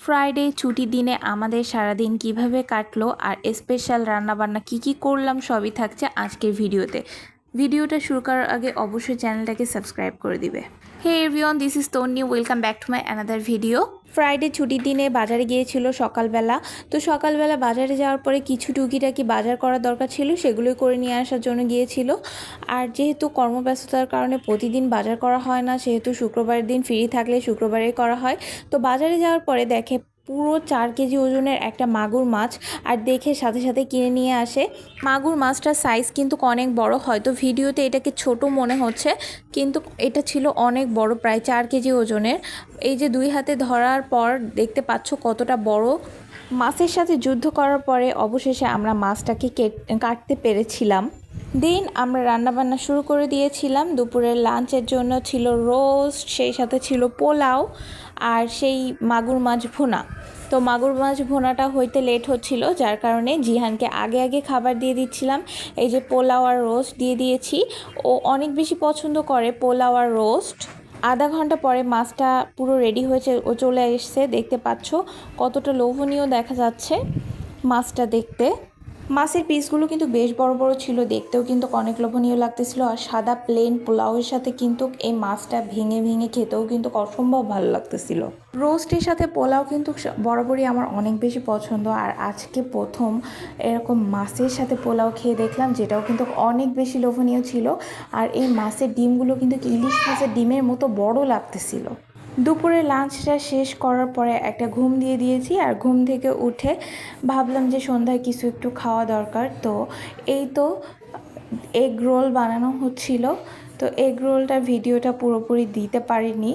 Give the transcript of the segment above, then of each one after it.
Friday ছুটির দিনে আমাদের সারাদিন কিভাবে কাটলো আর স্পেশাল রান্নাবান্না কি করলাম সবই থাকছে আজকের ভিডিওতে। ভিডিওটা শুরু করার আগে অবশ্যই চ্যানেলটাকে সাবস্ক্রাইব করে দিবে। Hey everyone, this is Tonni, welcome back to my another video. Friday ছুটির দিনে বাজারে গিয়েছিল সকালবেলা। তো সকালবেলা বাজারে যাওয়ার পরে কিছু টুকিটাকি বাজার করার দরকার ছিল, সেগুলোই করে নিয়ে আসার জন্য গিয়েছিল। আর যেহেতু কর্মব্যস্ততার কারণে প্রতিদিন বাজার করা হয় না, সেহেতু শুক্রবারের দিন ফ্রি থাকলে শুক্রবারেই করা হয়। তো বাজারে যাওয়ার পরে দেখে পুরো 4 কেজি ওজনের একটা মাগুর মাছ, আর দেখে সাথে সাথে কিনে নিয়ে আসে। মাগুর মাছটার সাইজ কিন্তু অনেক বড়, হয়তো ভিডিওতে এটাকে ছোট মনে হচ্ছে, কিন্তু এটা ছিল অনেক বড়, প্রায় 4 কেজি ওজনের। এই যে 2 হাতে ধরার পর দেখতে পাচ্ছ কতটা বড়। মাছের সাথে যুদ্ধ করার পরে অবশেষে আমরা মাছটাকে কাটতে পেরেছিলাম। দিন আমরা রান্নাবান্না শুরু করে দিয়েছিলাম। দুপুরের লাঞ্চের জন্য ছিল রোস্ট, সেই সাথে ছিল পোলাও আর সেই মাগুর মাছ ভুনা। তো মাগুর মাছ ভুনাটা হইতে লেট হচ্ছিল, যার কারণে জিহানকে আগে আগে খাবার দিয়ে দিচ্ছিলাম। এই যে পোলাও আর রোস্ট দিয়ে দিয়েছি, ও অনেক বেশি পছন্দ করে পোলাও আর রোস্ট। আধা ঘন্টা পরে মাছটা পুরো রেডি হয়েছে, ও চলে এসছে। দেখতে পাচ্ছ কতটা লোভনীয় দেখা যাচ্ছে মাছটা দেখতে। মাছের পিসগুলো কিন্তু বেশ বড় বড় ছিল, দেখতেও কিন্তু অনেক লোভনীয় লাগতেছিল। আর সাদা প্লেন পোলাওয়ের সাথে কিন্তু এই মাছটা ভেঙে ভেঙে খেতেও কিন্তু অসম্ভব ভালো লাগতেছিল। রোস্টের সাথে পোলাও কিন্তু বরাবরই আমার অনেক বেশি পছন্দ, আর আজকে প্রথম এরকম মাছের সাথে পোলাও খেয়ে দেখলাম, যেটাও কিন্তু অনেক বেশি লোভনীয় ছিল। আর এই মাছের ডিমগুলো কিন্তু ইলিশ মাছের ডিমের মতো বড় লাগতেছিল। দুপুরে লাঞ্চটা শেষ করার পরে একটা ঘুম দিয়ে দিয়েছি, আর ঘুম থেকে উঠে ভাবলাম যে সন্ধ্যায় কিছু একটু খাওয়া দরকার। তো এই তো এগ রোল বানানো হচ্ছিল। তো এগ রোলটার ভিডিওটা পুরোপুরি দিতে পারিনি,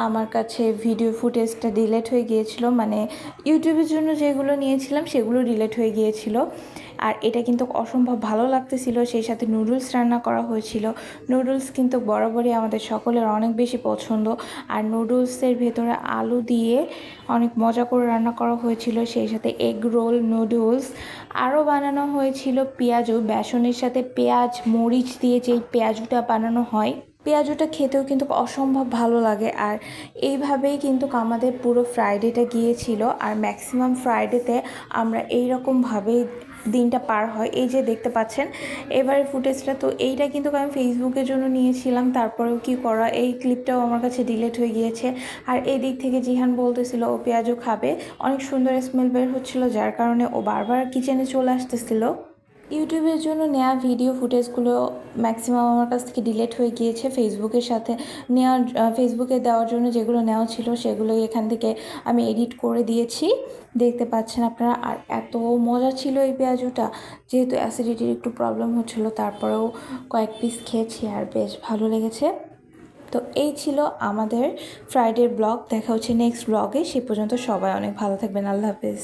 আমার কাছে ভিডিও ফুটেজটা ডিলিট হয়ে গিয়েছিল, মানে ইউটিউবের জন্য যেগুলো নিয়েছিলাম সেগুলো ডিলিট হয়ে গিয়েছিল। আর এটা কিন্তু অসম্ভব ভালো লাগতেছিল। সেই সাথে নুডলস রান্না করা হয়েছিল। নুডলস কিন্তু বরাবরই আমাদের সকলের অনেক বেশি পছন্দ, আর নুডলসের ভেতরে আলু দিয়ে অনেক মজা করে রান্না করা হয়েছিল। সেই সাথে এগ রোল, নুডলস, আরও বানানো হয়েছিল পেঁয়াজু, বেসনের সাথে পেঁয়াজ মরিচ দিয়ে যেই পেঁয়াজুটা বানানো হয়, পেঁয়াজুটা খেতেও কিন্তু অসম্ভব ভালো লাগে। আর এইভাবেই কিন্তু আমাদের পুরো ফ্রাইডেটা গিয়েছিল। আর ম্যাক্সিমাম ফ্রাইডেতে আমরা এইরকমভাবেই দিনটা পার হয়। এই যে দেখতে পাচ্ছেন এবারে ফুটেজটা, তো এইটা কিন্তু আমি ফেসবুকের জন্য নিয়েছিলাম, তারপরেও কি করা, এই ক্লিপটাও আমার কাছে ডিলিট হয়ে গিয়েছে। আর এই দিক থেকে জিহান বলতেছিল ও পেঁয়াজও খাবে, অনেক সুন্দর স্মেল বের হচ্ছিল, যার কারণে ও বারবার কিচেনে চলে আসতেছিল। ইউটিউবের জন্য নেওয়া ভিডিও ফুটেজগুলো ম্যাক্সিমাম আমার কাছ থেকে ডিলিট হয়ে গিয়েছে। ফেসবুকের সাথে ফেসবুকে দেওয়ার জন্য যেগুলো নেওয়া ছিল সেগুলোই এখান থেকে আমি এডিট করে দিয়েছি, দেখতে পাচ্ছেন আপনারা। আর এত মজা ছিল এই পেঁয়াজুটা, যেহেতু অ্যাসিডিটির একটু প্রবলেম হচ্ছিল, তারপরেও কয়েক পিস খেয়েছি আর বেশ ভালো লেগেছে। তো এই ছিল আমাদের ফ্রাইডের ব্লগ। দেখা হচ্ছে নেক্সট ব্লগে, সে পর্যন্ত সবাই অনেক ভালো থাকবেন। আল্লাহ হাফেজ।